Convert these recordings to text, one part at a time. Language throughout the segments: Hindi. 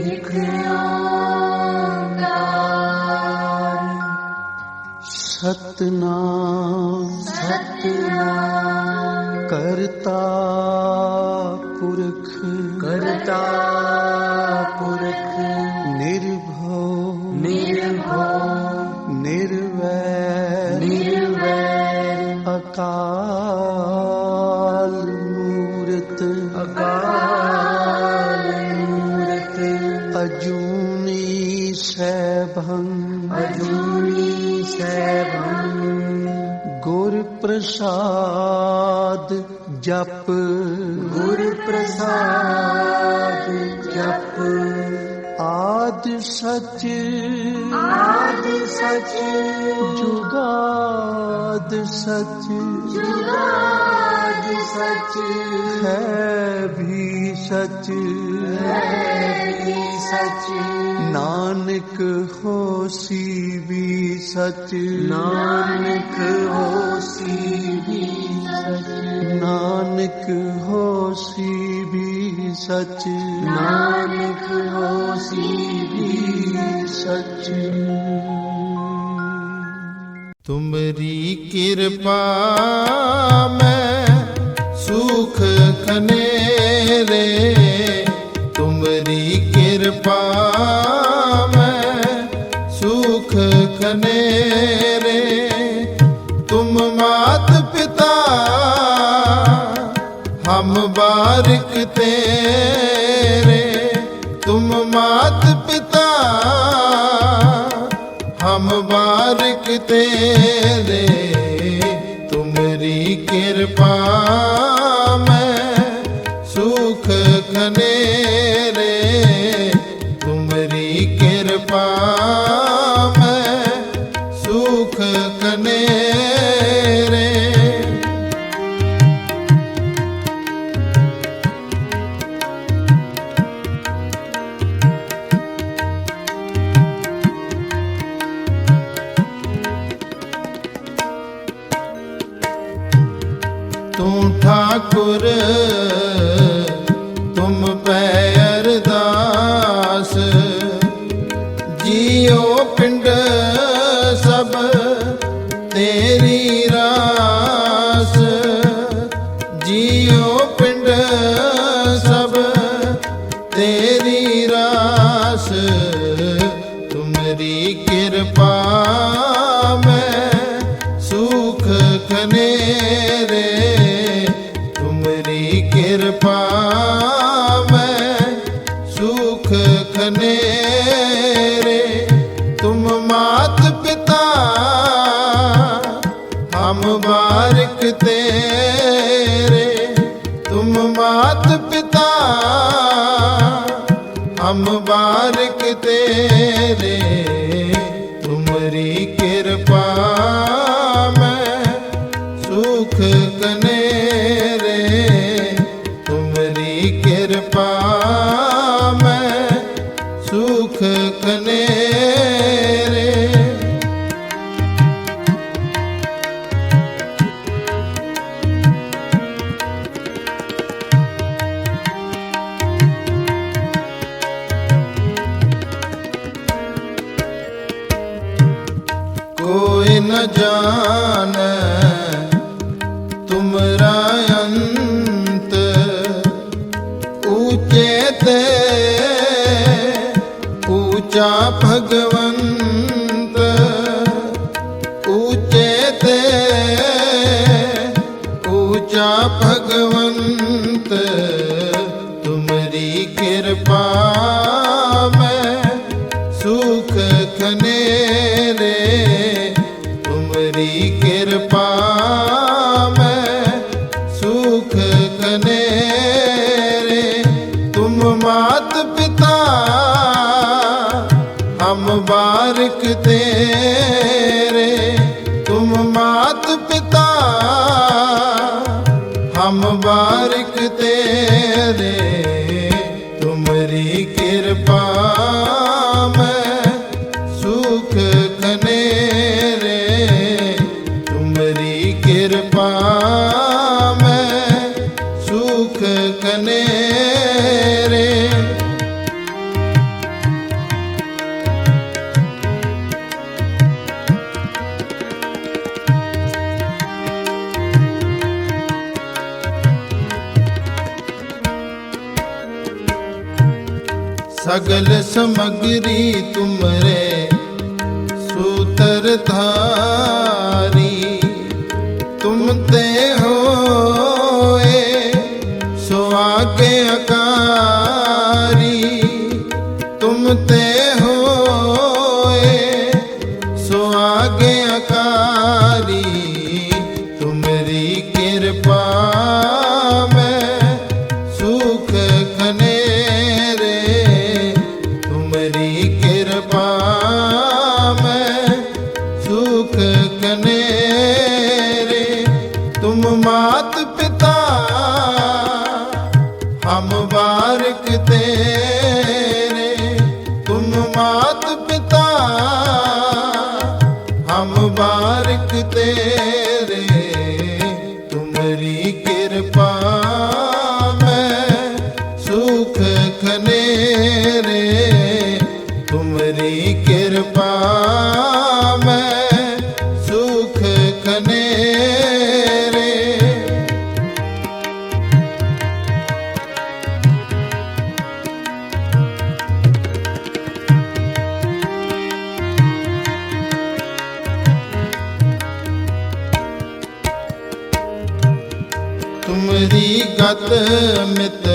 एक ओंकार सतनाम करता पुरख निर्भव निर्वैर अकाल मूरत अजूनी सैभं गुर प्रसाद जप आद सच जुगाद सच है भी सच नानक होसी भी सच नानक होसी भी सच तुमरी कृपा में सुख कनेरे तुमरी कृपा में सुख कनेरे तुम मात पिता हम बारिक तेरे तुम मात पिता हम बारिक तेरे तुमरी कृपा में सुख कनेरे तुमरी कृपा में सुख कनेरे तू ठाकुर तुम पे अरदास जियो पिंड सब तेरी रास जियो पिंड सब तेरी रास तुमरी कृपा में सुख कनेरे तुमरी कृपा में सुख कनेरे तुम मात पिता हम बारिक तेरे तुम मात पिता हम बारिक तेरे तुमरी कृपा में सुख कनेरे तुमरी कृपा में सुख कनेरे कोई न जाने तुमरा अंत ऊंचे ते ऊंचा भगवंत ऊंचे ते ऊंचा भगवंत तुमरी कृपा में सुख कनेरे तुमरी कृपा में सुख कनेरे तुम मात पिता हम बारिक तेरे तुम मात पिता हम बारिक तेरे तुमरी कृपा में सुख कनेरे तुमरी कृपा में सगल समग्री तुमरे सूत्र धारी। तुम ते होए सो आगे अकारी। तुम ते होए सो आगे अकारी। तुमरी कृपा में सुख खनेरे। तुमरी कृपा में सुख खनेरे। तुम मात पिता हम बारक तेरे। तुम मात पिता हम बारक तेरे। तुमरी कृपा में सुख खनेरे। तुमरी कृपा में सुख खनेरे। तुमरी गत मित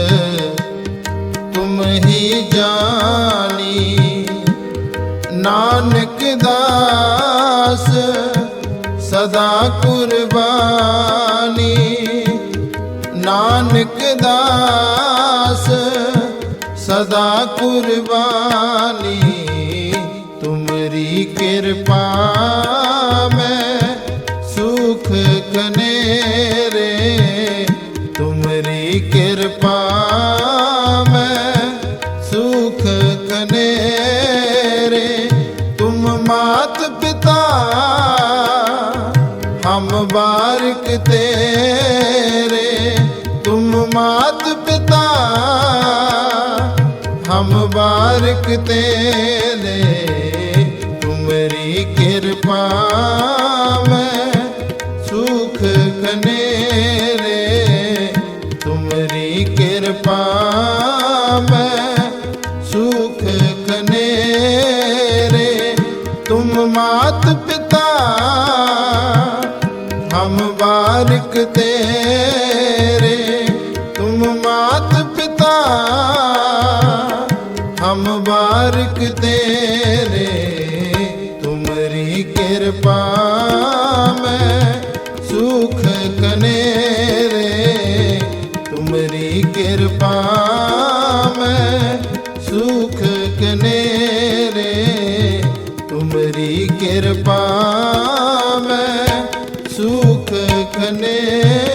तुम ही जानी। नानक दास सदा कुर्बानी। नानक दास सदा कुर्बानी। तुमरी कृपा में सुख खनेरे। तुमरी कृपा में सुख खनेरे। तुम मात पिता हम बारक तेरे। तुम मात पिता हम बारक तेरे। तुमरी कृपा में सुख खनेरे। तुमरी कृपा में सुख खनेरे। तुम मात पिता हम बारक तेरे। तुम मात पिता हम बारक तेरे। तुमरी कृपा में सुख खनेरे। तुमरी कृपा में सुख खनेरे। तुमरी कृपा में सुख खनेरे।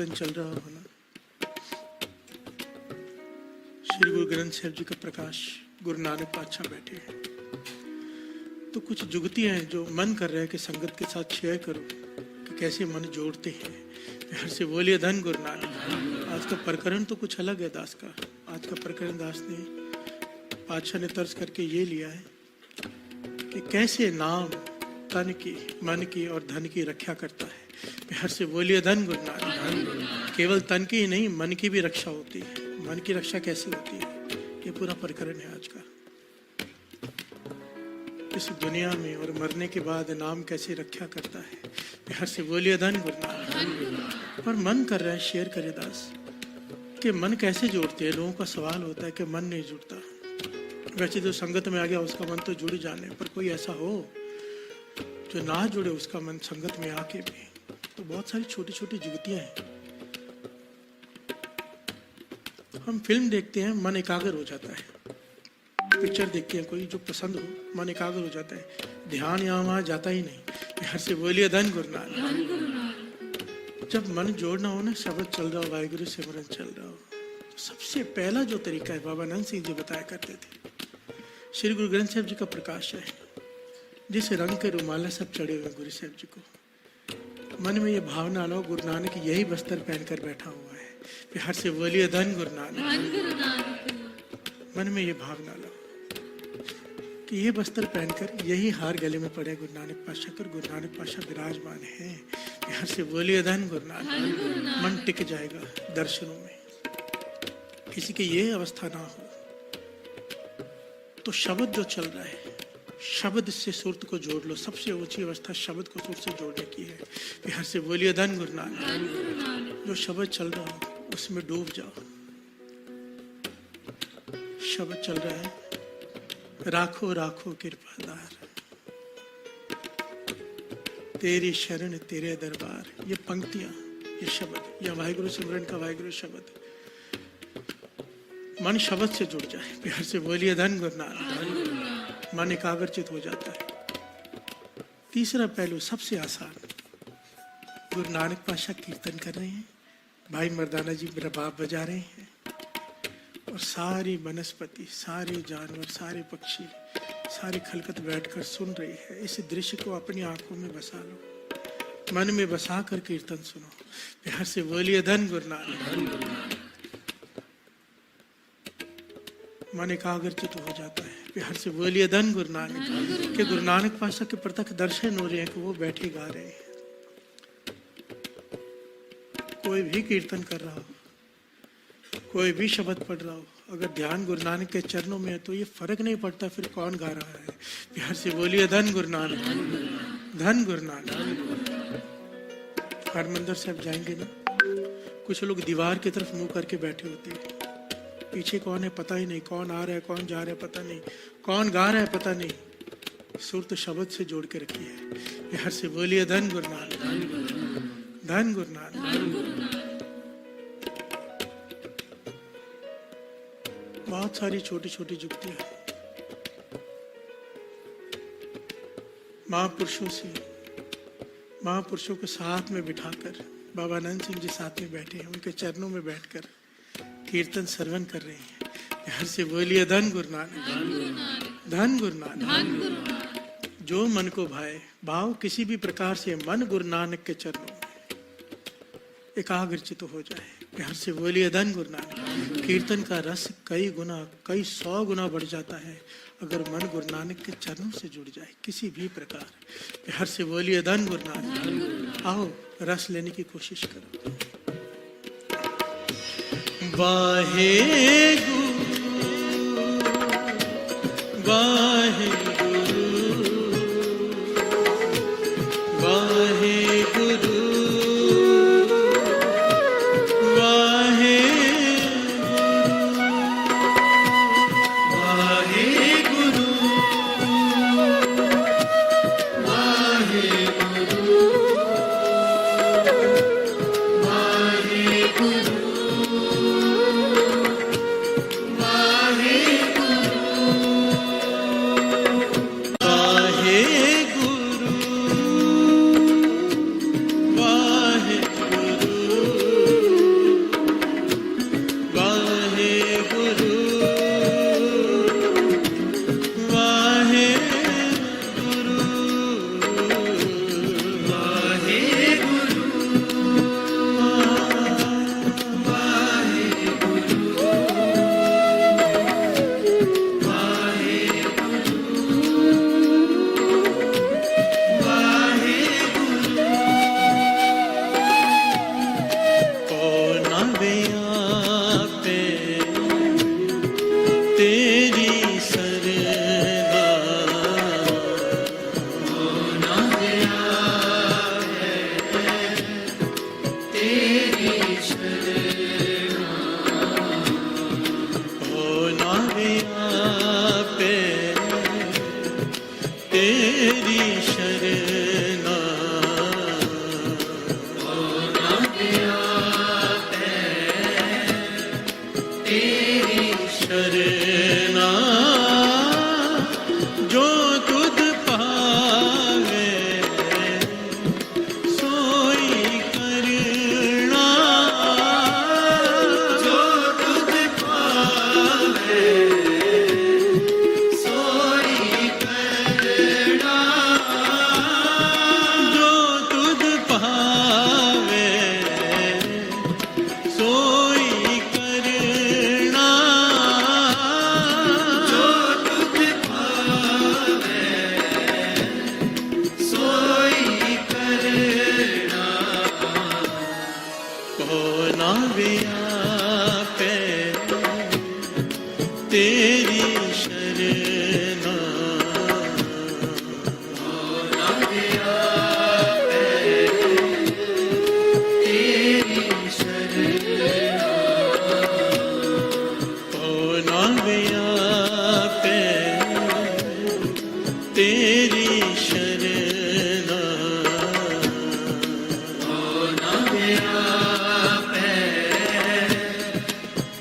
चल रहा हो ना, श्री गुरु ग्रंथ साहिब जी का प्रकाश गुरु नानक पातशाह बैठे हैं, तो कुछ जुगतियां हैं जो मन कर रहे हैं कि संगत के साथ शेयर करो कि कैसे मन जोड़ते हैं। हर से बोलिए धन गुरु नानक। आज का प्रकरण तो कुछ अलग है दास का। आज का प्रकरण दास ने पातशाह ने तर्ज करके ये लिया है कि कैसे नाम तन की, मन की और धन की रक्षा करता है। हर से बोलिए धन गुरु नानक। केवल तन की ही नहीं, मन की भी रक्षा होती है। मन की रक्षा कैसे होती है, ये पूरा प्रकरण है आज का। इस दुनिया में और मरने के बाद नाम कैसे रक्षा करता है। हर से बोलिए धन गुरु नानक। और मन कर रहा है शेयर करे दास कि मन कैसे जोड़ते हैं। लोगों का सवाल होता है कि मन नहीं जुड़ता। वैसे जो संगत में आ गया उसका मन तो जुड़ जाने, पर कोई ऐसा हो जो ना जुड़े उसका मन संगत में आके भी, तो बहुत सारी छोटी छोटी जुगतियां हैं। हम फिल्म देखते हैं, मन एकाग्र हो जाता है। पिक्चर देखते हैं कोई जो पसंद हो, मन एकाग्र हो जाता है, ध्यान यहाँ वहां जाता ही नहीं। हर से बोलिए धन गुरु नानक। जब मन जोड़ना हो ना, शब्द चल रहा हो, वाहिगुरु सिमरन चल रहा हो, तो सबसे पहला जो तरीका है बाबा नंद सिंह जी बताया करते थे, श्री गुरु ग्रंथ साहिब जी का प्रकाश है। जिस रंग के रुमाला सब चढ़े हुए गुरु साहिब जी को, मन में ये भावना लो गुरु नानक यही बस्तर पहनकर बैठा हुआ है। हर से बोलिए धन गुरु नानक। मन में ये भावना लो कि ये वस्त्र पहनकर यही हार गले में पड़े गुरु नानक पातशाह कर। गुरु नानक पातशाह विराजमान है। बिहार से बोलिए धन गुरु नानक। मन टिक जाएगा दर्शनों में। किसी की ये अवस्था ना हो तो शब्द जो चल रहा है, शब्द से सुरत को जोड़ लो। सबसे ऊंची अवस्था शब्द को सुर से जोड़ने की है। बिहार से बोलिए धन गुरु नानक। जो शब्द चल रहा हो उसमें डूब जाओ। शब्द चल रहा है, राखो राखो कृपादार, तेरी शरण तेरे दरबार। ये पंक्तियां, ये शब्द, यह वाहिगुरु सिमरन का वाहिगुरु शब्द। मन शब्द से जुड़ जाए। प्यार से बोलिए धन गुरु नानक। मन एकाग्रचित हो जाता है। तीसरा पहलू सबसे आसान, गुरु नानक पातशाह कीर्तन कर रहे हैं, भाई मर्दाना जी रबाब बजा रहे हैं और सारी वनस्पति, सारे जानवर, सारे पक्षी, सारी खलकत बैठकर सुन रही है। इस दृश्य को अपनी आंखों में बसा लो, मन में बसा कर कीर्तन सुनो। प्यार से बोलिए धन गुरु नानक। मन एकाग्रचित हो जाता है। प्यार से बोलिए धन गुरु नानक। कि गुरु नानक पातशाह के प्रत्यक्ष दर्शन हो रहे हैं कि वो बैठे गा रहे हैं। कोई भी कीर्तन कर रहा हो, कोई भी शब्द पढ़ रहा हो, अगर ध्यान गुरु नानक के चरणों में है तो ये फर्क नहीं पड़ता फिर कौन गा रहा है। प्यार से बोलिए धन गुरु नानक। धन गुरु नानक। हरमंदिर साहब जाएंगे ना, कुछ लोग दीवार की तरफ मुंह करके बैठे होते हैं। पीछे कौन है पता ही नहीं, कौन आ रहा है कौन जा रहा है पता नहीं, कौन गा रहा है पता नहीं। सुर तो शब्द से जोड़ के रखी है। प्यार से बोलिए धन गुरु नानक। धन गुरु नानक। बहुत सारी छोटी छोटी युक्तियां महापुरुषों को साथ में बिठाकर, बाबा आनंद सिंह जी साथ में बैठे हैं, उनके चरणों में बैठकर कीर्तन श्रवण कर रहे हैं। प्यार से बोलिए धन गुरु नानक। धन गुरु नानक। जो मन को भाए, भाव किसी भी प्रकार से मन गुरु नानक के चरणों में एकाग्रचित हो जाए। प्यार से बोलिए धन गुरु नानक। कीर्तन का रस कई गुना, कई 100 गुना बढ़ जाता है अगर मन गुरु नानक के चरणों से जुड़ जाए किसी भी प्रकार। प्यार से बोलिए धन गुरु नानक। आओ रस लेने की कोशिश करो। वाहे गुरु वाहे गुरु वाहे गुरु वाहे गुरु वाहे गुरु वाहे गुरु वाहे गुरु तेरी शरणा तेरी शरणा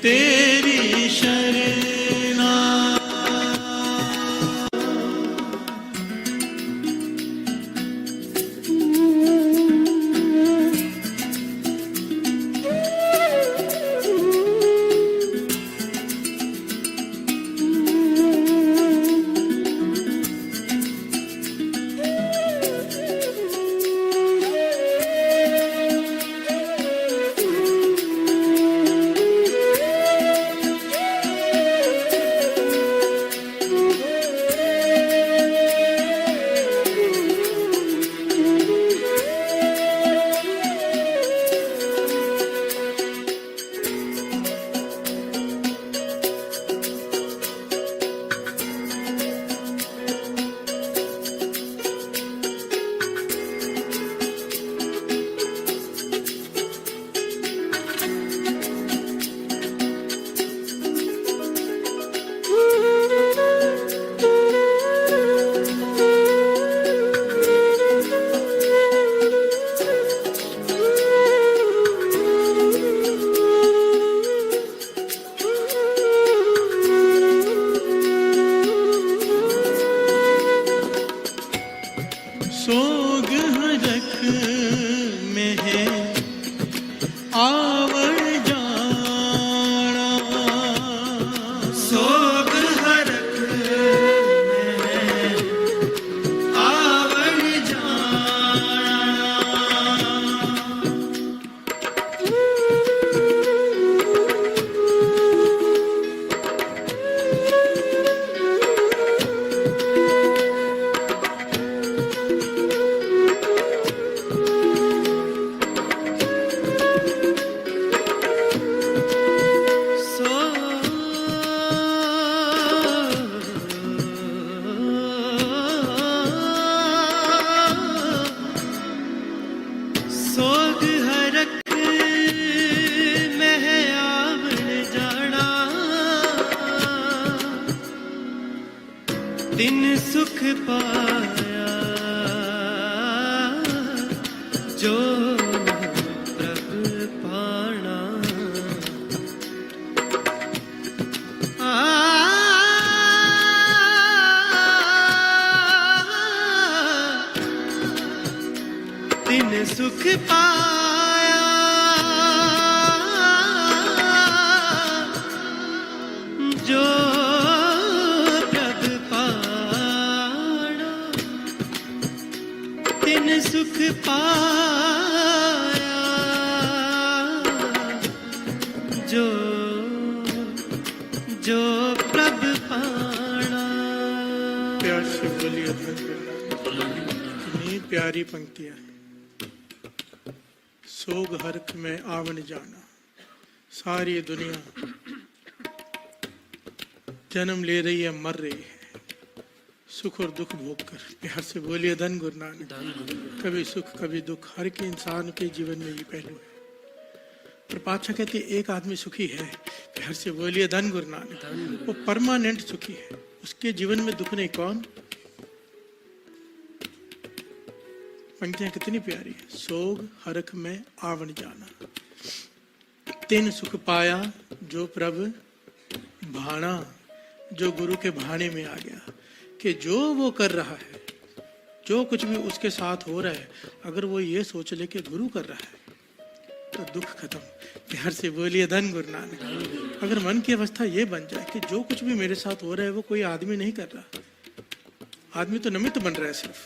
तेरी शरणा सोग हरख में है आवण जाना सोग हरख में है आवण जाना सोग हरख में है आवण जाना दिन सुख पाया जो प्रभु पाना दिन सुख पाया जो प्रभु पाना दिन सुख पाया जो जो प्रभु पाना। प्यार से बोलिए इतनी प्यारी पंक्तियां। सोग हरख में आवन जाना, सारी दुनिया जन्म ले रही है, मर रही है, सुख और दुख भोग कर। प्यार से बोलिए धन गुरु नानक। कभी सुख कभी दुख, हर के इंसान के जीवन में ये पहलू है। पर पातशाह कहते एक आदमी सुखी है, प्यार से बोलिए धन गुरु नानक। वो परमानेंट सुखी है, उसके जीवन में दुख नहीं। कौन? पंक्तियां कितनी प्यारी है। सोग हरख में आवन जाना, तिन सुख पाया जो प्रभु भाना। जो गुरु के भाने में आ गया कि जो वो कर रहा है, जो कुछ भी उसके साथ हो रहा है, अगर वो ये सोच ले कि गुरु कर रहा है तो दुख खत्म। प्यार से बोलिए धन गुरु नानक। अगर मन की अवस्था ये बन जाए कि जो कुछ भी मेरे साथ हो रहा है वो कोई आदमी नहीं कर रहा, आदमी तो निमित्त बन रहा है, सिर्फ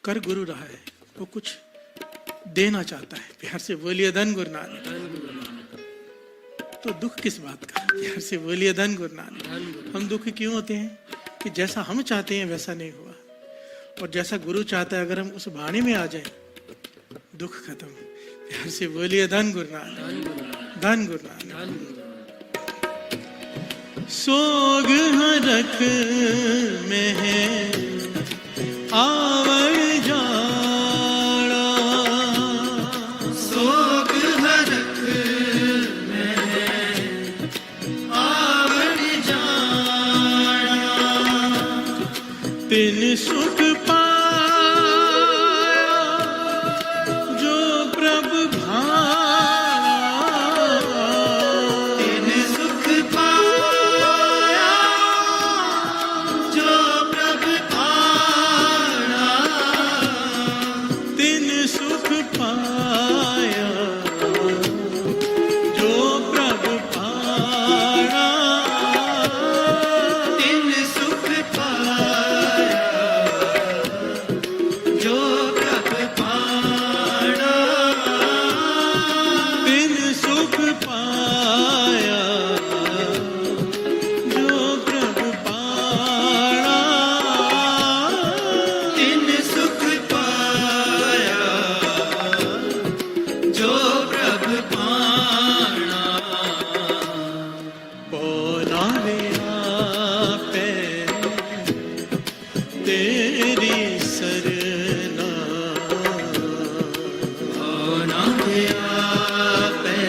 कर गुरु रहा है, वो कुछ देना चाहता है। प्यार से बोलिए धन गुरु नानक। तो दुख किस बात का? प्यार से बोलिए धन गुरु नानक। हम दुखी क्यों होते हैं कि जैसा हम चाहते हैं वैसा नहीं हुआ, और जैसा गुरु चाहता है अगर हम उस भाने में आ जाए, दुख खत्म। प्यार से बोलिए धन गुरु नानक, धन गुरु नानक। सोग हरख में है आवड़ जाड़ा, सोग हरख में है आवड़ जाड़ा, तिन सुख पाया जो प्रभु भाया, तिन सुख पाया जो प्रभु भाया, तिन सुख पाया जो प्रभु भाया, तिन सुख पाया जो प्रभु भाया, तिन सुख पाया जो प्रभु पाया, तिन सुख पाया जो प्रभु पाना, पौना मेरा पे तेरी सरना, होना गया पे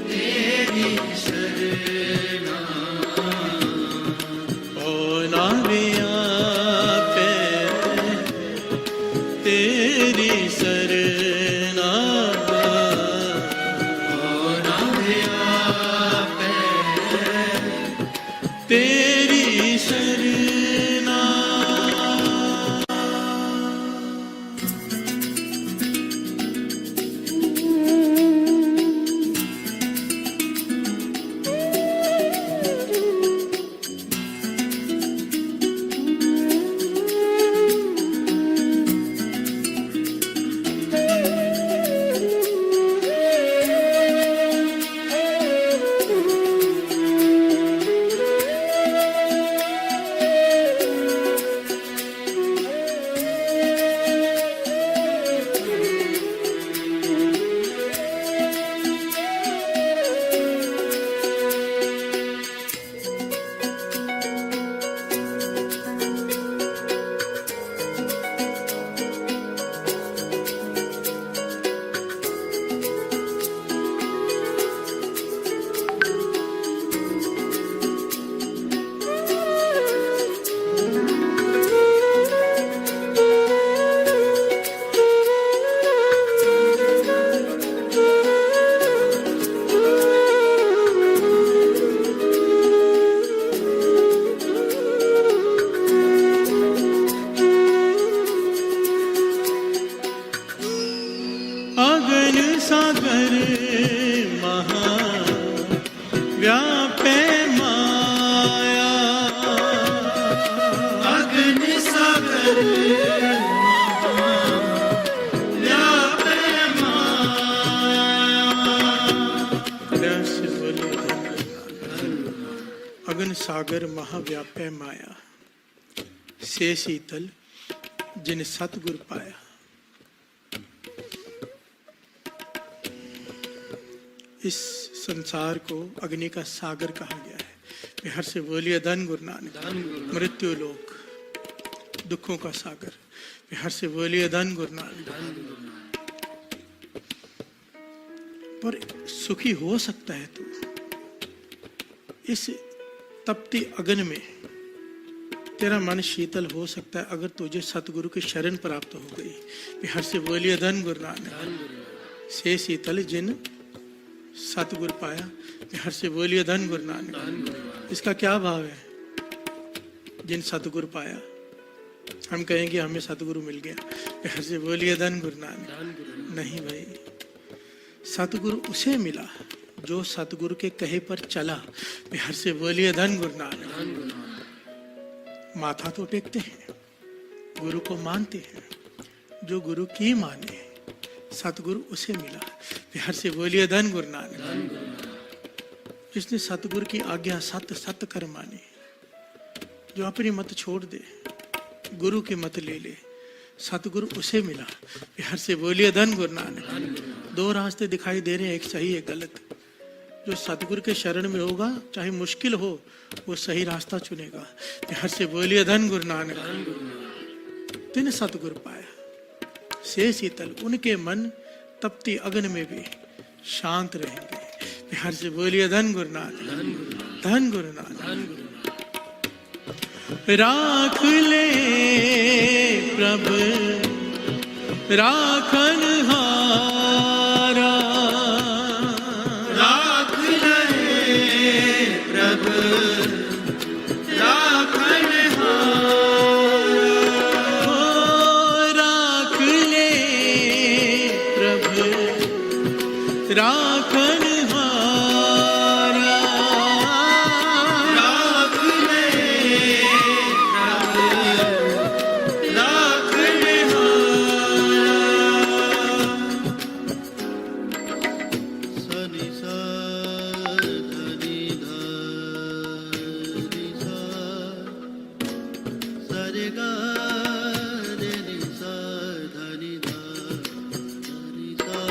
तेरी शरणा, पौना मेरा पे तेरी सरना, होना गया पे तेरी सरना। अगन सागर महा व्यापे माया, अग्न सागर व्यापे माया, अगन सागर महाव्यापै माया, से शीतल जिन सतगुर पाया। इस संसार को अग्नि का सागर कहा गया है। बिहार से बोलिए धन गुरु नानक, मृत्यु लोक दुखों का सागर। बिहार से बोलिए धन गुरु नानक। पर सुखी हो सकता है तू इस तपती अग्नि में, तेरा मन शीतल हो सकता है अगर तुझे सतगुरु की शरण प्राप्त हो गई। बिहार से बोलिए धन गुरु नानक। से शीतल जिन सतगुरु पाया। बिहार से बोलिए धन गुरु नानक। इसका क्या भाव है? जिन सतगुरु पाया। हम कहेंगे हमें सतगुरु मिल गया। बिहार से बोलिए धन गुरु नानक। नहीं भाई, सतगुरु उसे मिला जो सतगुरु के कहे पर चला। बिहार से बोलिए धन गुरु नानक। माथा तो टेकते हैं, गुरु को मानते हैं, जो गुरु की माने सतगुरु उसे मिला। बिहार से बोलिए धन गुरु नानक। जिसने सतगुरु की आज्ञा सत सत कर माने, जो अपनी मत छोड़ दे, गुरु की मत ले ले, सतगुरु उसे मिला। बिहार से बोलिए धन गुरु नानक। दो रास्ते दिखाई दे रहे हैं, एक सही एक गलत। जो सतगुरु के शरण में होगा, चाहे मुश्किल हो, वो सही रास्ता चुनेगा। हर से बोलिए धन गुरु नानक। तिन सतगुरु पाया से शीतल, उनके मन तपती अग्नि में भी शांत रहेंगे। हर से बोलिए धन गुरु नानक, धन गुरु नानक। राख ले प्रभु राखन हारा, राख ले प्रभु राखन हारा, राख ले प्रभु राखन हारा, राख ले प्रभु राखन हारा। सनि सा धनि धनि सा सरे गा रे नि सा धनि धा धनि सा।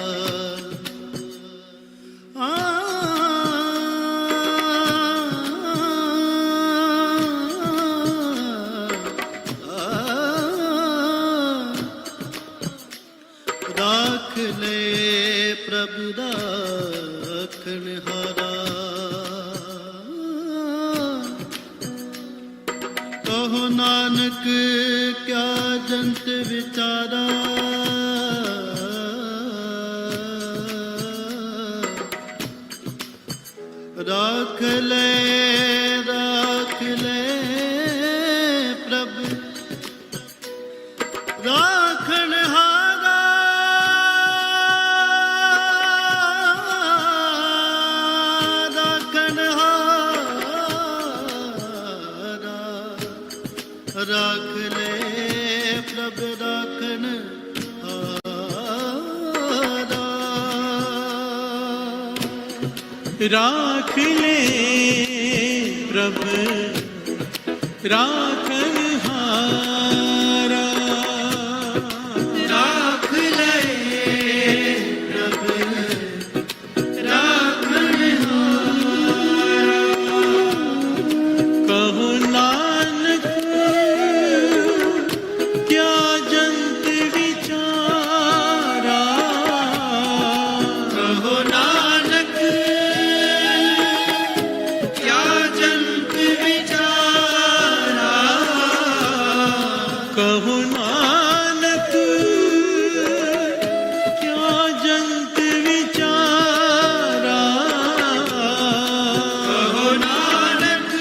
राख ले प्रभु राखन हारा, कहो नानक क्या जंत विचारा, राख ले प्रभु राखन हारा, राखन हारा, राख ले प्रभु राखन हारा। राख ले प्रभु राखन हारा, राख ले प्रभु राखन हारा। कहो नानक क्या जंत विचारा, कहो नानक क्या जंत विचारा, कहो नानक क्या जंत विचारा, कहो नानक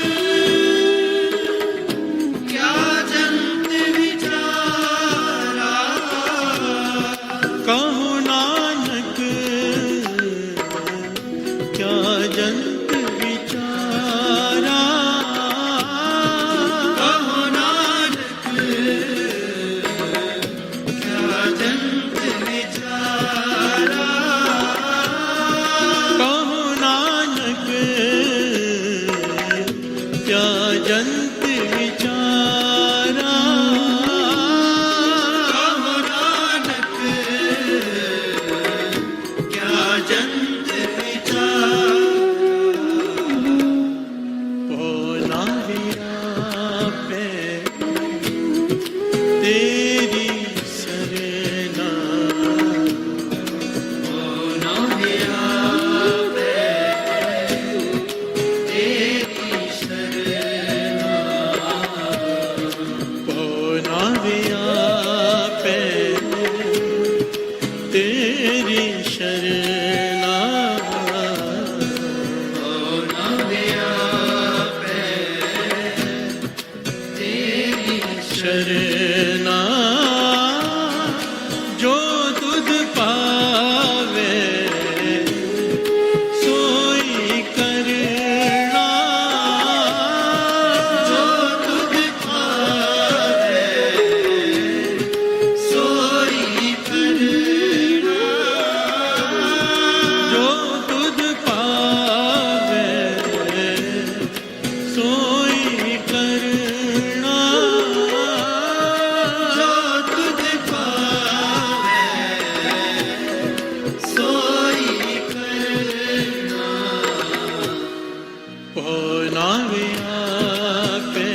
क्या जंत विचारा, कहो नानक क्या जंत विचारा, कहो नानक क्या जंत विचारा, कहो नानक क्या जंत विचारा, कहो नानक क्या जंत विचारा। पौना दिया पे तेरी सरना, ना दिया तेरी शरणा, पौना दिया पे तेरी शरणा, ना दिया तेरी शरणा, जो तुझ पावे सोई करना, पौना पे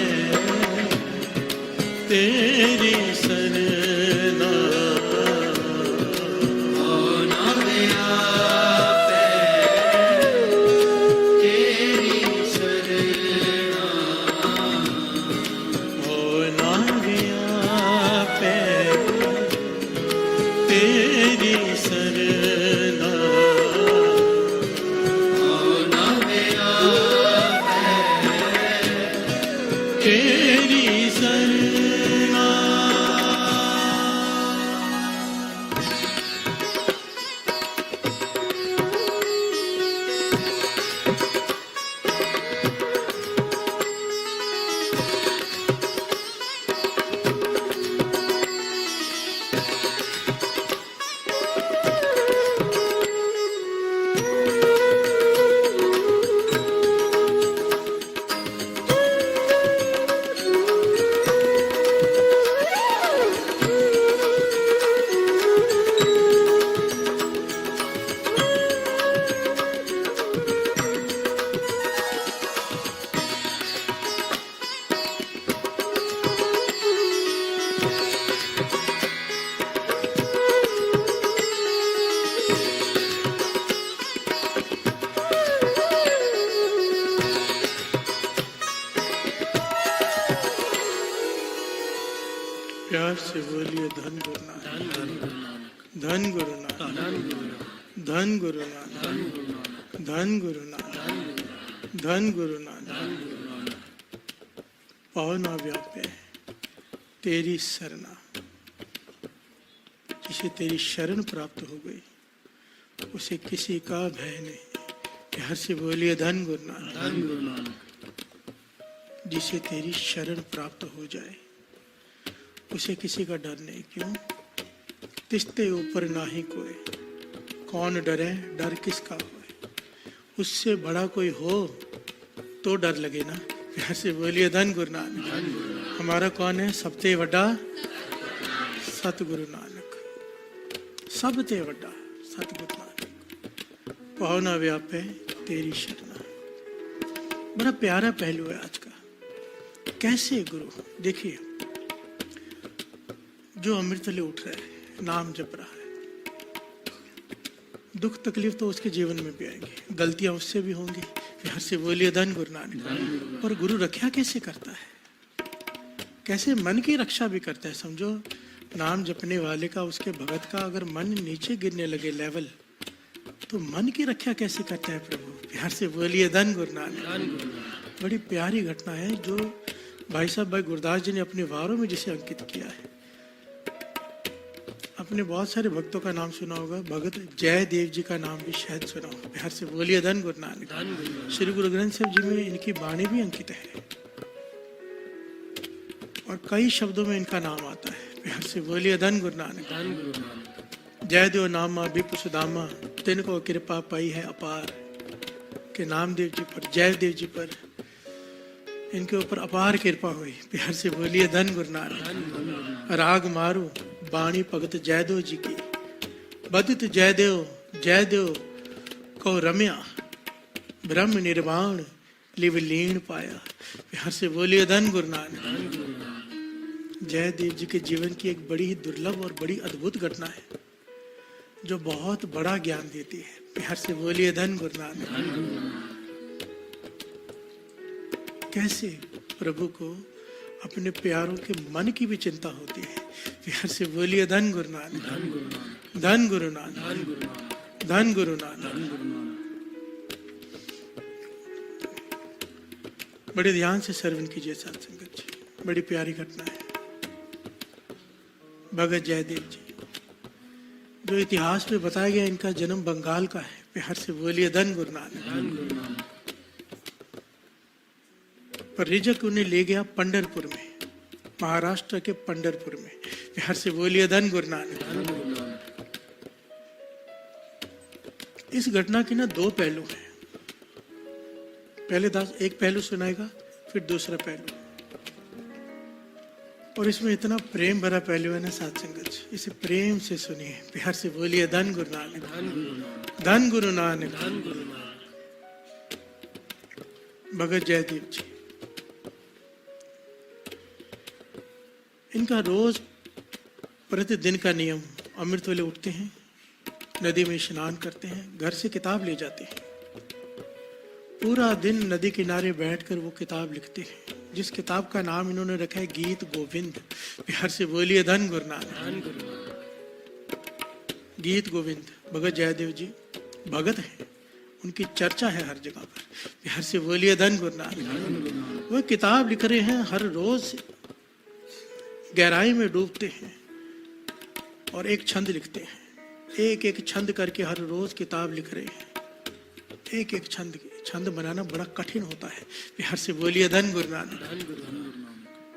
तेरी सरना पौना पे तेरी सरना पौना पे तेरी सरना पौना तेरी सरना। प्यार से बोलिए धन गुरु नानक, धन गुरु नानक, धन गुरु नानक, धन गुरु नानक, धन गुरु नानक। पावना व्यापे तेरी सरना, जिसे तेरी शरण प्राप्त हो गई उसे किसी का भय नहीं। प्यार से बोलिए धन गुरु नानक, जिसे तेरी शरण प्राप्त हो जाए उसे किसी का डर नहीं। क्यों? तिस्ते ऊपर ना ही कोई, कौन डरे डर किसका होए। उससे बड़ा कोई हो तो डर लगे ना। प्यार से बोलिए धन गुरु नानक। हमारा कौन है? सबते वड्डा सतगुरु नानक, सबते वड्डा सतगुरु नानक। पावना व्यापे तेरी शरणा। बड़ा प्यारा पहलू है आज का। कैसे गुरु? देखिए, जो अमृतले उठ रहा है, नाम जप रहा है, दुख तकलीफ तो उसके जीवन में भी आएंगी, गलतियां उससे भी होंगी। प्यार से बोलिए धन गुरु नानक। और गुरु रक्षा कैसे करता है? कैसे मन की रक्षा भी करता है। समझो, नाम जपने वाले का, उसके भगत का अगर मन नीचे गिरने लगे लेवल, तो मन की रक्षा कैसे करता है प्रभु? प्यार से बोलिए धन गुरु नानक। बड़ी प्यारी घटना है जो भाई साहब भाई गुरदास जी ने अपने वारों में जिसे अंकित किया है। आपने बहुत सारे भक्तों का नाम सुना होगा, भगत जयदेव जी का नाम भी शायद सुना होगा। प्यार से बोलिए धन गुरु नानक। श्री गुरु ग्रंथ साहिब जी में इनकी वाणी भी अंकित है और कई शब्दों में इनका नाम आता है। प्यार से बोलिए धन गुरु नानक। जयदेव नामा विपुल सुदामा, तिनको कृपा पाई है अपार। के नामदेव जी पर, जयदेव जी पर, इनके ऊपर अपार कृपा हुई। प्यार से बोलिए धन गुरु नानक। राग मारू बाणी भगत जयदेव जी की, बदित जयदेव जयदेव को रम्या, ब्रह्म निर्वाण लिव लीन पाया। प्यार से बोलिए धन गुरु नानक। जयदेव जी के जीवन की एक बड़ी ही दुर्लभ और बड़ी अद्भुत घटना है जो बहुत बड़ा ज्ञान देती है। प्यार से बोलिए धन गुरु नानक। कैसे प्रभु को अपने प्यारों के मन की भी चिंता होती है। प्यार से बोलिए धन गुरु नानक, धन गुरु नानक, धन गुरु नानक। बड़े ध्यान से श्रवण कीजिए साथ संगत जी, बड़ी प्यारी घटना है। भगत जयदेव जी, जो इतिहास में बताया गया, इनका जन्म बंगाल का है। प्यार से बोलिए धन गुरु नानक। पर रिजक उन्हें ले गया पंढरपुर में, महाराष्ट्र के पंढरपुर में। प्यार से बोलिए धन गुरु नानक। इस घटना के ना दो पहलू हैं। पहले दास एक पहलू सुनाएगा, फिर दूसरा पहलू, और इसमें इतना प्रेम भरा पहलू है ना साथ संगत, इसे प्रेम से सुनिए। प्यार से बोलिए धन गुरु नानक, धन गुरु नानक। भगत जयदेव जी, इनका रोज प्रतिदिन का नियम, अमृत वेले उठते हैं, नदी में स्नान करते हैं, घर से किताब ले जाते हैं, पूरा दिन नदी किनारे बैठकर वो किताब लिखते हैं, जिस किताब का नाम इन्होंने रखा है गीत गोविंद। बिहार से बोलिए धन गुरु नानक। गीत गोविंद भगत जयदेव जी भगत हैं, उनकी चर्चा है हर जगह पर। बिहार से बोलिए धन गुरु नानक। वो किताब लिख रहे हैं, हर रोज गहराई में डूबते हैं और एक छंद लिखते हैं, एक एक छंद करके हर रोज किताब लिख रहे हैं। एक एक छंद बनाना बड़ा कठिन होता है। बिहार से बोलिए धन गुरु नानक।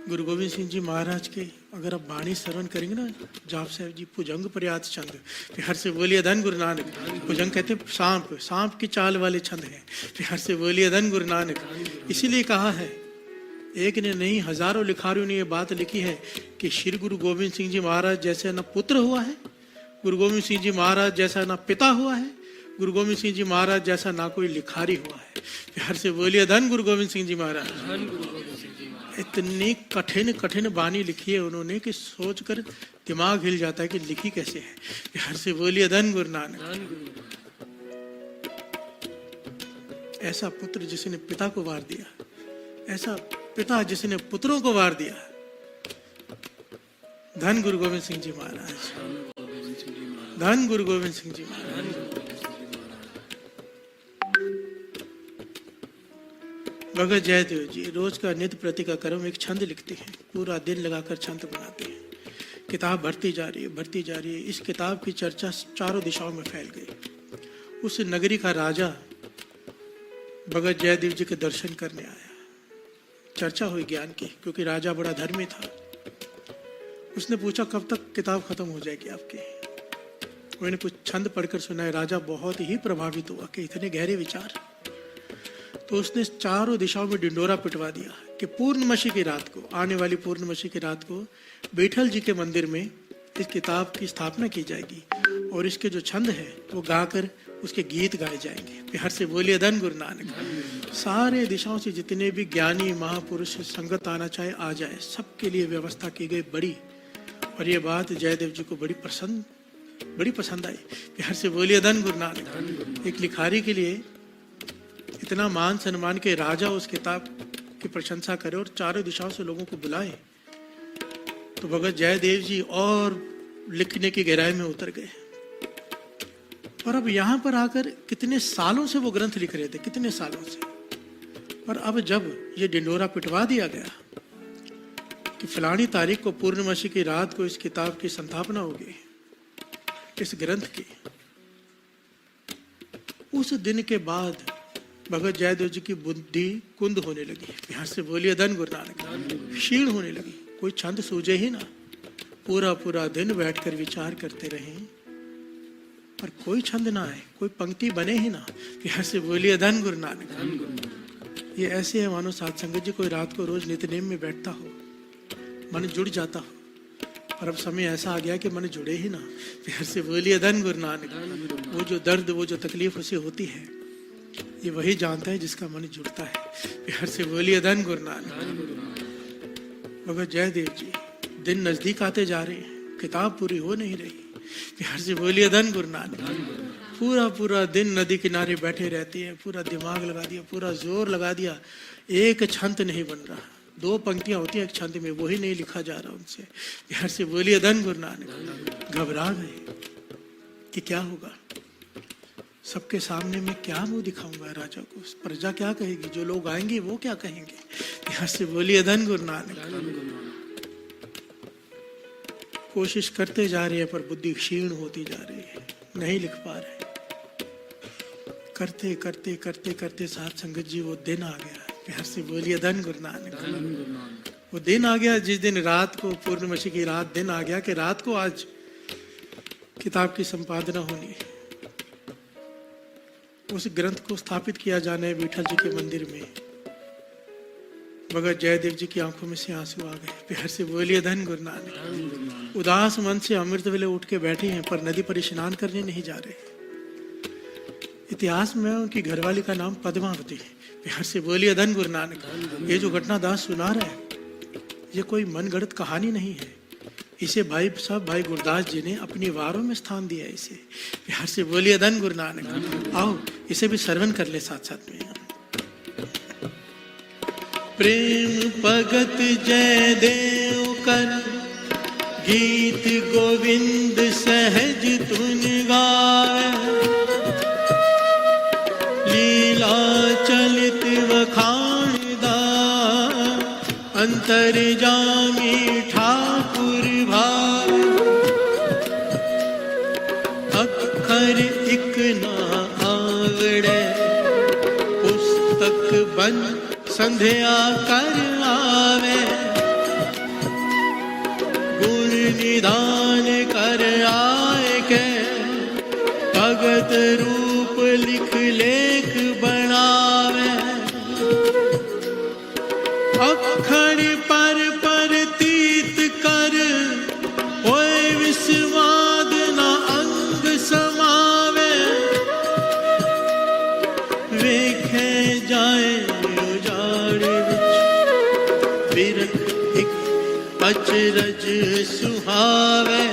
गुरु गोविंद सिंह जी महाराज के अगर आप वाणी श्रवण करेंगे ना, जाप साहब जी भुजंग प्रयात छंद। बिहार से बोलिए धन गुरु नानक। भुजंग कहते हैं सांप की चाल वाले छंद हैं। बिहार से बोलिए धन गुरु नानक। इसीलिए कहा है, एक ने नहीं हजारों लिखारियों ने ये बात लिखी है कि श्री गुरु गोविंद सिंह जी महाराज जैसे न पुत्र हुआ है, गुरु गोविंद सिंह जी महाराज जैसा ना पिता हुआ है, गुरु गोविंद सिंह जी महाराज जैसा ना कोई लिखारी हुआ है। बिहार से बोलिए धन गुरु गोविंद सिंह जी महाराज। इतनी कठिन कठिन वाणी लिखी है उन्होंने कि सोचकर दिमाग हिल जाता है कि लिखी कैसे है। बिहार से बोलिए धन गुरु नानक। ऐसा पुत्र जिसने पिता को वार दिया, ऐसा पिता जिसने पुत्रों को वार दिया, धन गुरु गोविंद सिंह जी महाराज, धन गुरु गोविंद सिंह जी महाराज। भगत जयदेव जी रोज का नित्य प्रति का कर्म एक छंद लिखते हैं, पूरा दिन लगाकर छंद बनाते हैं। किताब बढ़ती जा रही है, बढ़ती जा रही है। इस किताब की चर्चा चारों दिशाओं में फैल गई। उस नगरी का राजा भगत जयदेव जी के दर्शन करने आया। चर्चा हुई ज्ञान की, क्योंकि राजा बड़ा धर्मी था। उसने पूछा कब तक किताब खत्म हो जाएगी आपकी। मैंने कुछ छंद पढ़कर सुनाया। राजा बहुत ही प्रभावित हुआ कि इतने गहरे विचार। तो उसने चारों दिशाओं में डिंडोरा पिटवा दिया कि पूर्णमासी की रात को, आने वाली पूर्णमासी की रात को बैठल जी के मंदिर में इस किताब की स्थापना की जाएगी और इसके जो छंद है वो गाकर उसके गीत गाए जाएंगे। बिहार से बोलिए धन गुरु नानक। सारे दिशाओं से जितने भी ज्ञानी महापुरुष संगत आना चाहे आ जाए, सबके लिए व्यवस्था की गई बड़ी। और ये बात जयदेव जी को बड़ी पसंद आई। बिहार से बोलिए धन गुरु नानक। एक लिखारी के लिए इतना मान सम्मान के राजा उस किताब की प्रशंसा करे और चारों दिशाओं से लोगों को बुलाए, तो भगत जयदेव जी और लिखने की गहराई में उतर गए। और अब यहाँ पर आकर कितने सालों से वो ग्रंथ लिख रहे थे, कितने सालों से। और अब जब ये डिंडोरा पिटवा दिया गया कि फलानी तारीख को पूर्णमासी की रात को इस किताब की संस्थापना होगी, इस ग्रंथ की, उस दिन के बाद भगत जयदेव जी की बुद्धि कुंद होने लगी। यहाँ से बोलिए धन गुरु नानक। क्षीण होने लगी, कोई छंद सूझे ही ना। पूरा दिन बैठकर विचार करते रहे पर कोई छंद ना आए, कोई पंक्ति बने ही ना। यहाँ से बोलिए धन गुरु नानक। ये ऐसे है मानो साध संगत जी कोई रात को रोज नित्यनेम में बैठता हो, मन जुड़ जाता हो, और अब समय ऐसा आ गया कि मन जुड़े ही ना। फिर से बोलिए धन गुरु नानक। वो जो दर्द, वो जो तकलीफ उसे होती है, ये वही जानता है जिसका मन जुड़ता है। फिर से बोलिए धन गुरु नानक। भगत जयदेव जी दिन नजदीक आते जा रहे हैं, किताब पूरी हो नहीं रही। फिर से बोलिए धन गुरु नानक। पूरा दिन नदी किनारे बैठे रहते हैं, पूरा दिमाग लगा दिया, पूरा जोर लगा दिया, एक छंद नहीं बन रहा। 2 पंक्तियां होती हैं एक छंद में, वही नहीं लिखा जा रहा उनसे। बिहार से बोलिए धन गुरु नानक। घबरा गए कि क्या होगा, सबके सामने मैं क्या मुंह दिखाऊंगा राजा को, प्रजा क्या कहेगी, जो लोग आएंगे वो क्या कहेंगे। बिहार से बोलिए धन गुरु नानक। कोशिश करते जा रहे हैं पर बुद्धि क्षीण होती जा रही है, नहीं लिख पा रहे। करते साथ संगत जी वो दिन आ गया। बिहार से बोलिए धन गुरु नानक। वो दिन आ गया जिस दिन रात को, पूर्णमासी की रात, दिन आ गया कि रात को आज किताब की संपादना होनी है। उस ग्रंथ को स्थापित किया जाना है विठल जी के मंदिर में। भगत जयदेव जी की आंखों में से आंसू आ गए। बिहार से बोलिए धन गुरु नानक। उदास मन से अमृत वेले उठ के बैठे हैं पर नदी पर स्नान करने नहीं जा रहे। इतिहास में उनकी घरवाली का नाम पद्मावती है। प्यार से बोलिए धन गुरु नानक। ये जो घटना दास सुना रहा है ये कोई मनगढ़ंत कहानी नहीं है, इसे भाई साहब भाई गुरदास जी ने अपनी वारों में स्थान दिया है। इसे प्यार से बोलिए धन गुरु नानक। आओ इसे भी श्रवण कर ले साथ साथ में। प्रेम भगत जय देव कर गीत गोविंद सहज तुन गावे, लीला चलित वखाणदा अंतर जामी ठाकुर भाव, अक्षर इक ना आवड़े पुस्तक बन संध्या कर आवे, गुण निधान कर आए के भगत रूप लिख लेख बनावे, अखड़ पर तीत कर होए विस्वाद न अंग समावे, वेखे जाए उजाड़ विच बिरख एक अचरज सुहावे,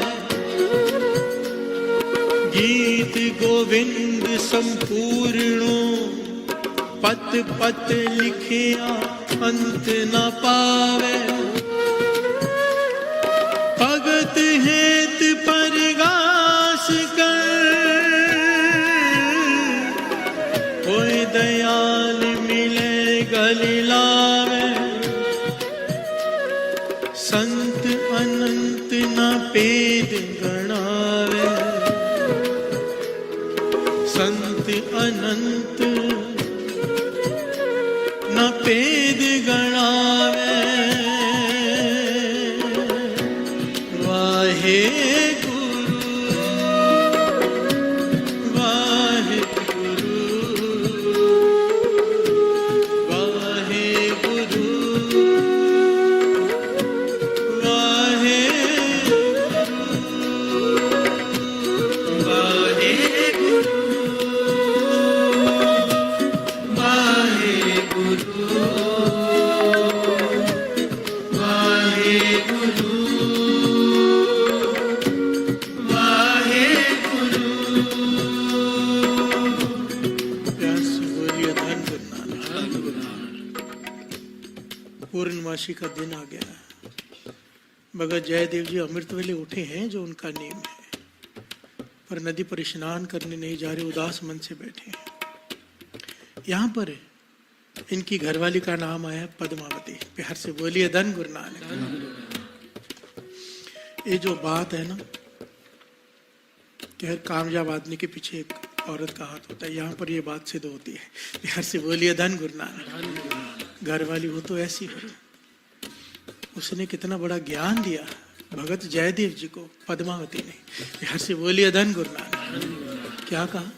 गीत गोविंद संपूर्णो पत पत लिखिया अंत न पावे, भगत हेत परगास कर कोई दयाल मिले गल लावे, संत अनंत न पेद गणावे, संत अनंत न पेद गणावे, वाहे गुरु वाहे गुरु वाहे गुरु वाहे पूर्णमासी का दिन आ गया। भगत जयदेव जी अमृत वेले उठे हैं जो उनका नियम है, पर नदी पर स्नान करने नहीं जा रहे, उदास मन से बैठे हैं। यहाँ पर इनकी घरवाली का नाम आया पद्मावती। प्यार से बोलिए धन गुरु नानक। ये जो बात है ना कि हर कामयाब आदमी के पीछे एक औरत का हाथ होता है, यहाँ पर ये बात सिद्ध होती है। प्यार से बोलिए धन गुरु नानक। घरवाली हो तो ऐसी हो, उसने कितना बड़ा ज्ञान दिया भगत जयदेव जी को पद्मावती ने। प्यार से बोलिए धन गुरु नानक। क्या कहा?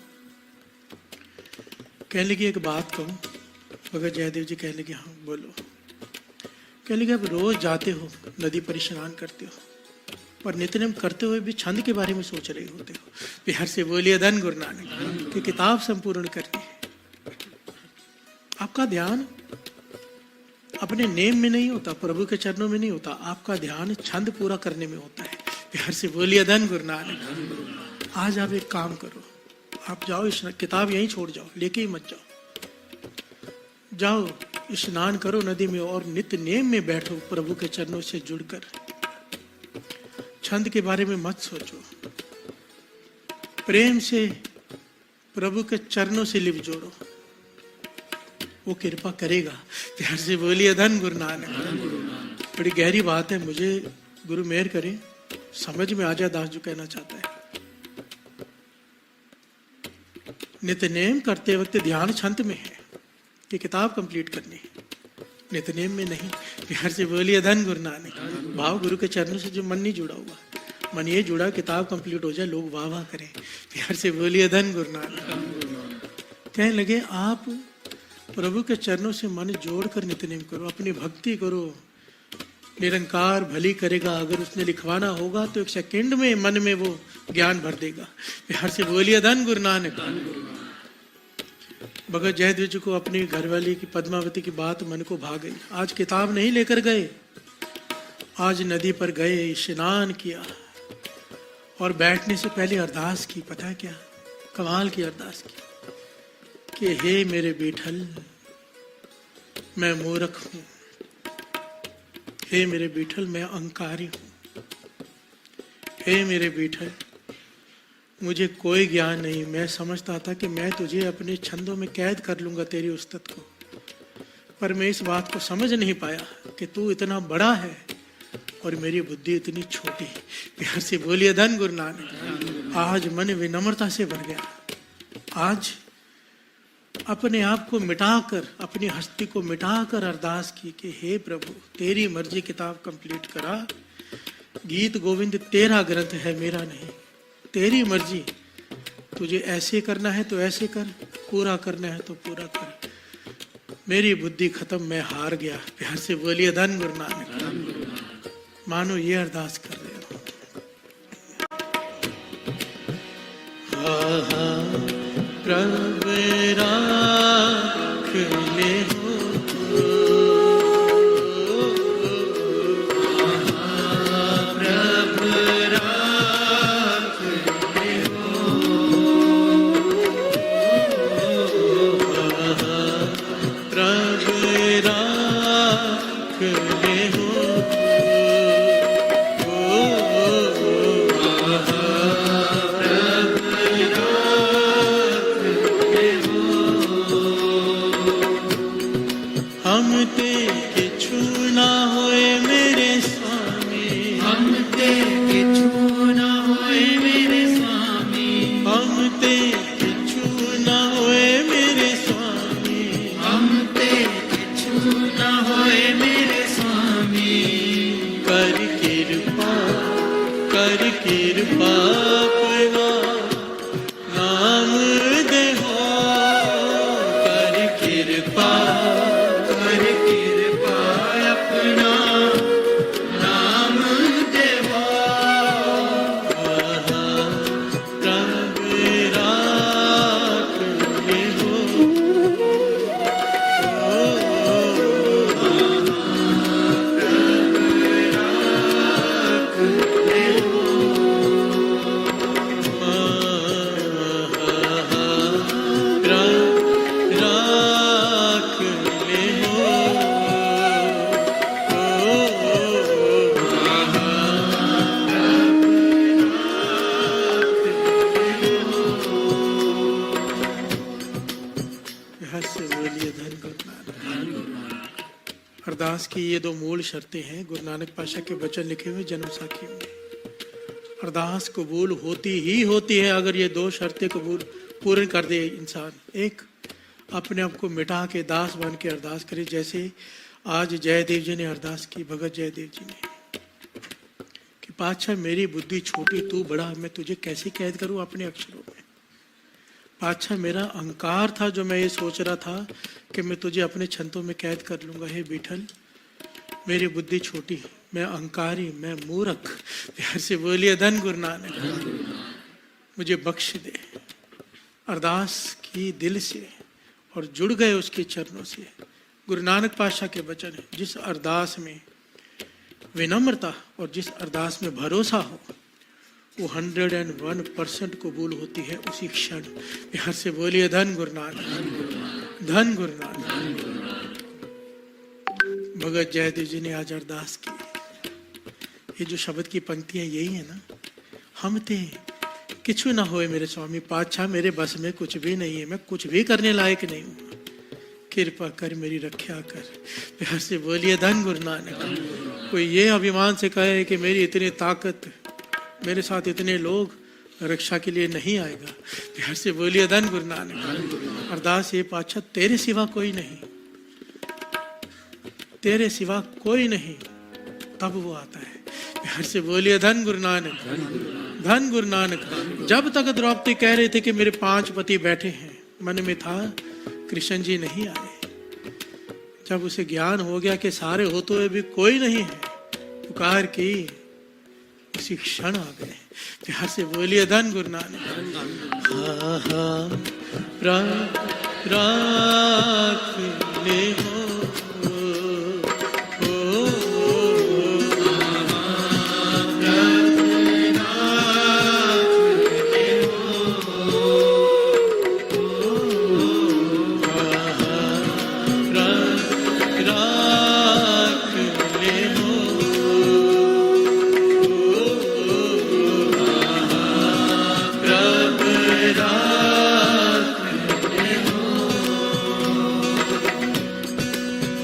कहने लगी एक बात कहूं। भगत जयदेव जी कहने लगे हाँ बोलो। कहने लगे अब रोज जाते हो नदी पर स्नान करते हो, पर नित्यनेम करते हुए भी छंद के बारे में सोच रहे होते हो। प्यार से बोलिए धन गुरु नानक की किताब संपूर्ण करनी है। आपका ध्यान अपने नेम में नहीं होता, प्रभु के चरणों में नहीं होता, आपका ध्यान छंद पूरा करने में होता है। प्यार से बोलिए धन गुरु नानक। आज आप एक काम करो, आप जाओ इस किताब यहीं छोड़ जाओ, लेके ही मत जाओ स्नान करो नदी में और नित्य नेम में बैठो प्रभु के चरणों से जुड़कर। छंद के बारे में मत सोचो, प्रेम से प्रभु के चरणों से लिप जोड़ो, वो कृपा करेगा। प्यार से बोलिए धन गुरु नानक। बड़ी गहरी बात है, मुझे गुरु मेहर करे समझ में आ जाए दास जो कहना चाहता है। नित्यनेम करते वक्त ध्यान छंद में है कि किताब कंप्लीट करनी है, नित्यनेम में नहीं। प्यार से बोलिए धन गुरु नानक। भाव गुरु के चरणों से जो मन नहीं जुड़ा हुआ, मन ये जुड़ा किताब कंप्लीट हो जाए, लोग वाह वाह करें। प्यार से बोलिए धन गुरु नानक। कहने लगे आप प्रभु के चरणों से मन जोड़कर नित्यनेम करो, अपनी भक्ति करो, निरंकार भली करेगा। अगर उसने लिखवाना होगा तो 1 सेकंड में मन में वो ज्ञान भर देगा। प्यार से बोलिए धन गुरु नानक। भगत जयदेव जी को अपनी घरवाली की पद्मावती की बात मन को भा गई। आज किताब नहीं लेकर गए, आज नदी पर गए, स्नान किया और बैठने से पहले अरदास की। पता है क्या? कमाल की अरदास की कि हे मेरे विठल, मैं मूर्ख हूं, हे मेरे विठल मैं अहंकारी हूं, हे मेरे विठल मुझे कोई ज्ञान नहीं। मैं समझता था कि मैं तुझे अपने छंदों में कैद कर लूंगा, तेरी उस्तत को, पर मैं इस बात को समझ नहीं पाया कि तू इतना बड़ा है और मेरी बुद्धि इतनी छोटी। प्यार से बोलिए धन गुरु नानक। आज मन विनम्रता से भर गया। आज अपने आप को मिटाकर, अपनी हस्ती को मिटाकर अरदास की कि हे प्रभु तेरी मर्जी किताब कंप्लीट करा। गीत गोविंद तेरा ग्रंथ है, मेरा नहीं। तेरी मर्जी, तुझे ऐसे करना है तो ऐसे कर, पूरा करना है तो पूरा कर। मेरी बुद्धि खत्म, मैं हार गया। प्यार से बोलिए धन गुरु नानक। मानो ये अरदास कर रहे हो। प्रभु राख ले हो, प्रभु राख ले हो, प्रभु राख ले हो, हम ते किछु ना होए मेरे स्वामी, हम ते किछु ना होए मेरे स्वामी, हम ते किछु ना होए मेरे स्वामी, हम ते किछु ना होए मेरे स्वामी। कर कृपा, कर कृपा अपना नाम दे हो, कर कृपा, कर कृपा अपना नाम देवा। प्रभु राख ले हो, अरदास की ये दो मूल शर्तें हैं गुरु नानक पातशाह के वचन लिखे हुए जन्म साखी में। अरदास कबूल होती ही होती है अगर ये दो शर्तें कबूल पूर्ण कर दे इंसान। एक, अपने आप को मिटा के दास बन के अरदास करे, जैसे आज जयदेव जी ने अरदास की, भगत जयदेव जी ने, कि पातशाह मेरी बुद्धि छोटी, तू बड़ा, मैं तुझे कैसे कैद करूं अपने अक्षरों में। पातशाह मेरा अहंकार था जो मैं ये सोच रहा था कि मैं तुझे अपने छंदों में कैद कर लूंगा। हे विठल मेरी बुद्धि छोटी, मैं अहंकारी, मैं मूर्ख। प्यार से बोलिए धन गुरु नानक। मुझे बख्श दे। अरदास की दिल से और जुड़ गए उसके चरणों से। गुरु नानक पातशाह के वचन है, जिस अरदास में विनम्रता और जिस अरदास में भरोसा हो वो 101% कबूल होती है उसी क्षण। प्यार से बोलिए धन गुरु नानक, धन गुरु नानक। भगत जयदेव जी ने आज अरदास की। ये जो शब्द की पंक्तियां यही है ना, हम ते किछु ना होए मेरे स्वामी। पातशाह मेरे बस में कुछ भी नहीं है, मैं कुछ भी करने लायक नहीं हूँ, कृपा कर मेरी रक्षा कर। प्यार से बोलिए धन गुरु नानक। कोई ये अभिमान से कहे कि मेरी इतनी ताकत, मेरे साथ इतने लोग, रक्षा के लिए नहीं आएगा। प्यार से बोलिए धन गुरु नानक। अरदास ये पातशाह तेरे सिवा कोई नहीं, तेरे सिवा कोई नहीं, तब वो आता है। प्यार से बोलिए धन गुरु नानक, धन गुरु नानक। जब तक द्रौपदी कह रहे थे कि मेरे 5 पति बैठे हैं, मन में था कृष्ण जी नहीं आए। जब उसे ज्ञान हो गया कि सारे होते हुए भी कोई नहीं है, पुकार की, उसी क्षण आ गए। प्यार से बोलिए धन गुरु नानक। राख ले हो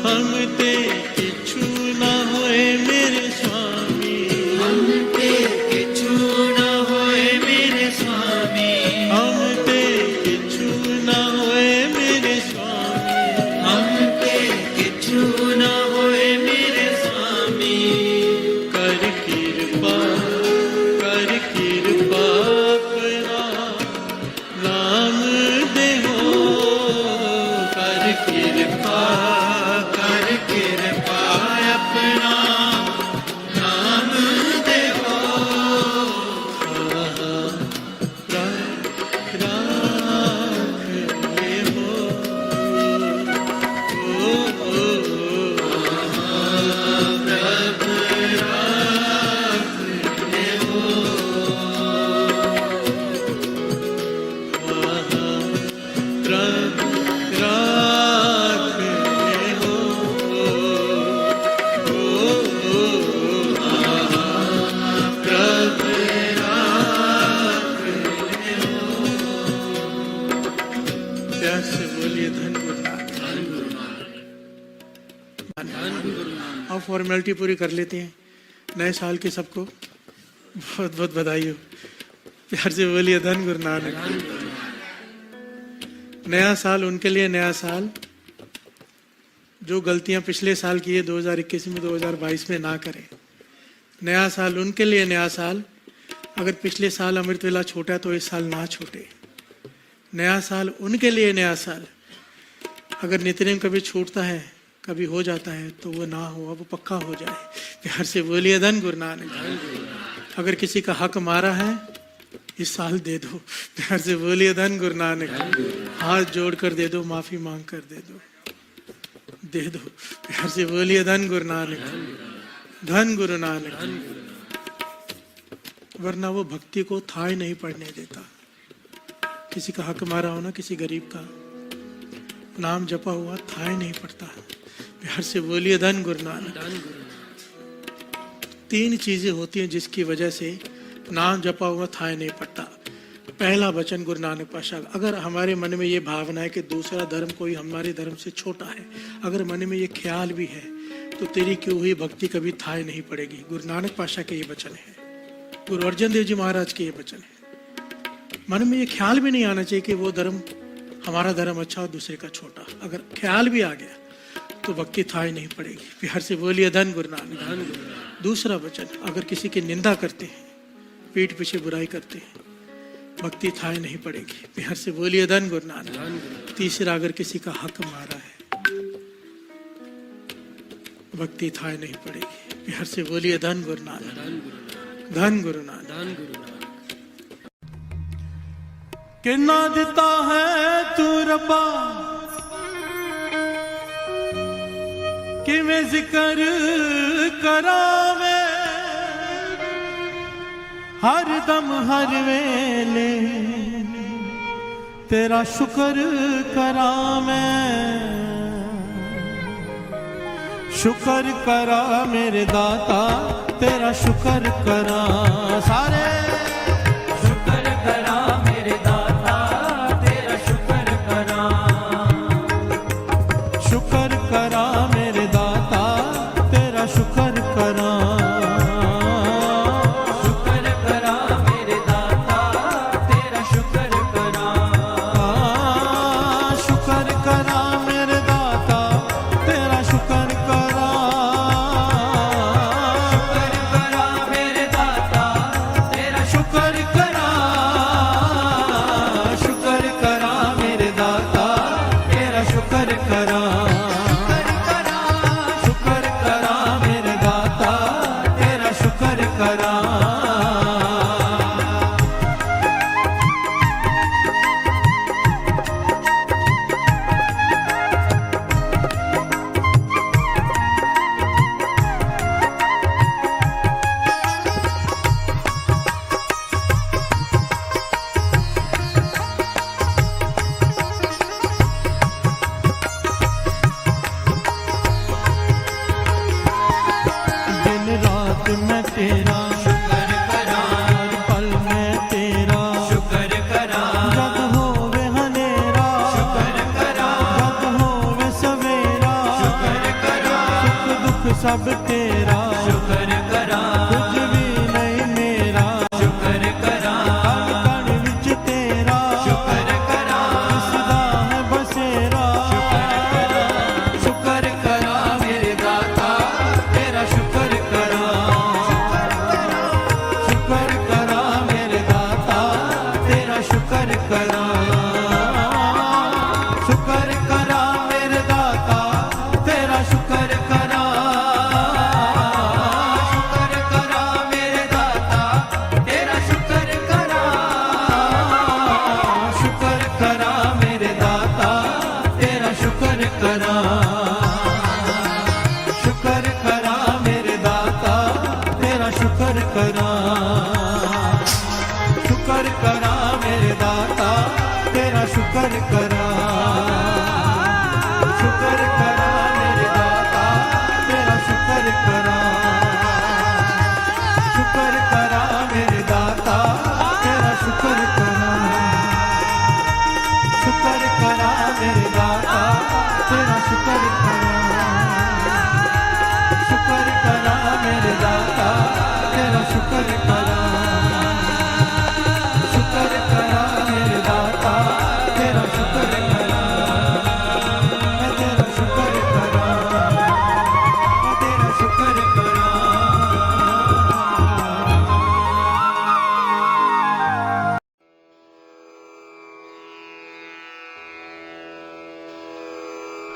हम ते किछु न होए मेरे स्वामी, हम ते किछु न होए मेरे स्वामी, हम ते किछु न होए मेरे स्वामी, हम ते किछु न होए मेरे स्वामी। कर कृपा अपना नाम दे हो, कर कृपा अपना नाम देवो। राख ले हो प्यार से बोलिए धन गुरु नानक। और फॉर्मेलिटी पूरी कर लेते हैं। नए साल के सबको बहुत बहुत बधाई हो। प्यार से बोलिए धन गुरु नानक। नया साल उनके लिए नया साल जो गलतियां पिछले साल की है 2021 में 2022 में ना करें। नया साल उनके लिए नया साल, अगर पिछले साल अमृत वेला छूटा तो इस साल ना छूटे। नया साल उनके लिए नया साल, अगर नित्यनेम कभी छूटता है कभी हो जाता है तो वो ना हो, अब वो पक्का हो जाए। प्यार से बोलिए धन गुरु नानक। अगर किसी का हक मारा है इस साल दे दो। प्यार से बोलिए धन गुरु नानक। हाथ जोड़कर दे दो, माफी मांग कर दे दो, दे दो। प्यार से बोलिए धन गुरु नानक। धन गुरु नानक। वरना वो भक्ति को था ही नहीं पढ़ने देता। किसी का हक मारा हो ना, किसी गरीब का नाम जपा हुआ था ही नहीं पड़ता। प्यार से बोलिए धन गुरु नानक। 3 चीजें होती हैं जिसकी वजह से नाम जपा हुआ था ही नहीं पड़ता। पहला वचन गुरु नानक पातशाह, अगर हमारे मन में ये भावना है कि दूसरा धर्म कोई हमारे धर्म से छोटा है, अगर मन में ये ख्याल भी है तो तेरी की हुई भक्ति कभी था ही नहीं पड़ेगी। गुरु नानक पातशाह के ये वचन है, गुरु अर्जन देव जी महाराज के ये वचन है। मन में ये ख्याल भी नहीं आना चाहिए कि वो धर्म हमारा धर्म अच्छा और दूसरे का छोटा। अगर ख्याल भी आ गया तो भक्ति था ही नहीं पड़ेगी। प्यार से बोलिए धन गुरु नानक। दूसरा वचन, अगर किसी की निंदा करते हैं, पीठ पीछे बुराई करते हैं, भक्ति था ही नहीं पड़ेगी। प्यार से बोलिए धन गुरु नानक। तीसरा, अगर किसी का हक मारा है, भक्ति था ही नहीं पड़ेगी। प्यार से बोलिए धन गुरु नानक। धन गुरु नानक। किन्ना दिता है तू रब्बा, किवें जिक्र करावे, हर दम हर वेले तेरा शुक्र करा मैं। शुक्र करा मेरे दाता, तेरा शुक्र करा। सारे शुक्र करा मेरे दाता, तेरा शुक्र करा। शुक्र करा मेरे दाता, तेरा शुक्र करा। शुक्र करा मेरे दाता, तेरा शुक्र करा। शुक्र करा मेरे दाता, तेरा शुक्र करा। शुक्र करा मेरे दाता, तेरा शुक्र करा। शुक्र करा मेरे दाता, तेरा शुक्र करा। शुक्र करा मेरे दाता, तेरा शुक्र करा। मैं तेरा शुक्र करा, हर पल मैं तेरा शुक्र करा, जग होवे हनेरा शुक्र करा, जग होवे सवेरा शुक्र करा, सुख दुख सब तेरा शुक्र करा, कुछ भी नहीं मेरा शुक्र करा, कण कण विच तेरा शुक्र करा, सदा है बसेरा शुक्र करा मेरे दाता तेरा शुक्र करा, शुक्र करा मेरे दाता तेरा शुक्र करा, शुक्र करा मेरे दाता तेरा शुक्र करा शुक्र करा मेरे दाता तेरा शुक्र करा, शुक्र करा मेरे दाता तेरा शुक्र करा शुक्र करा मेरे दाता तेरा शुक्र करा शुक्र करा मेरे दाता तेरा शुक्र करा शुक्र करा मेरे दाता तेरा शुक्र करा शुक्र करा मेरे दाता तेरा शुक्र करा शुक्र करा मेरे दाता तेरा शुक्र करा शुक्र करा मेरे दाता तेरा शुक्र करा शुक्र करा मेरे दाता तेरा शुक्र करा मैं तेरा शुक्र करा मैं तेरा शुक्र करा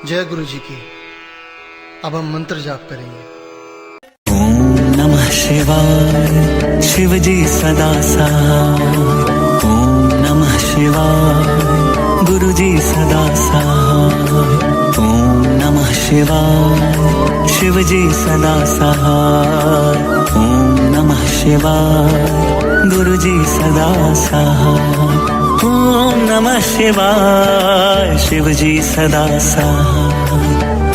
जय गुरु जी की। अब हम मंत्र जाप करेंगे। ओम नमः शिवाय शिव जी सदा सहाय। ओम नमः शिवाय गुरु जी सदा सहाय। ओम नमः शिवाय शिव जी सदा सहाय। ओम नमः शिवाय गुरु जी सदा सहाय। ओम नमः शिवाय शिव जी सदा सहाय।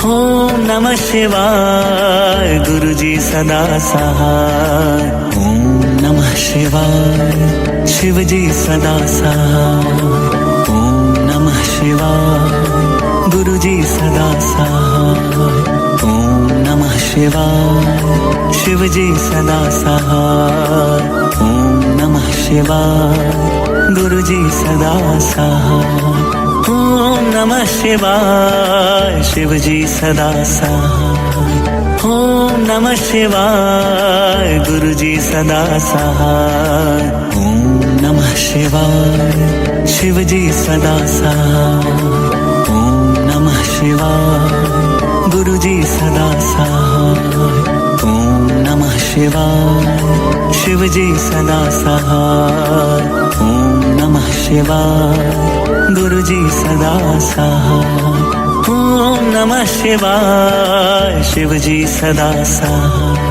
ओम नमः शिवाय गुरु जी सदा सहाय। ओम नमः शिवाय शिव जी सदा सहाय। ओम नमः शिवाय गुरु जी सदा सहाय। ओम नमः शिवाय शिव जी सदा सहाय। ओम नमः शिवाय गुरु जी सदा सहाय। ओम नमः शिवाय शिव जी सदा सहाय। ओम नमः शिवाय गुरु जी सदा सहाय। ओम नमः शिवाय शिव जी सदा सहाय। ओम नमः शिवाय गुरु जी सदा सहाय। ओम नमः शिवाय शिव जी सदा सहाय। ओम नमः शिवाय गुरु जी सदा सहाय। ओम नमः शिवाय शिव जी सदा सहाय।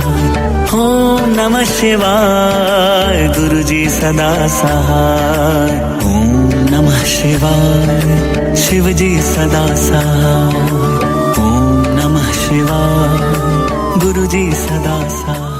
ओम नमः शिवाय गुरु जी सदा सहाय। ओम नमः शिवाय शिव जी सदा सहाय। ओम नमः शिवाय गुरु जी सदा सहाय।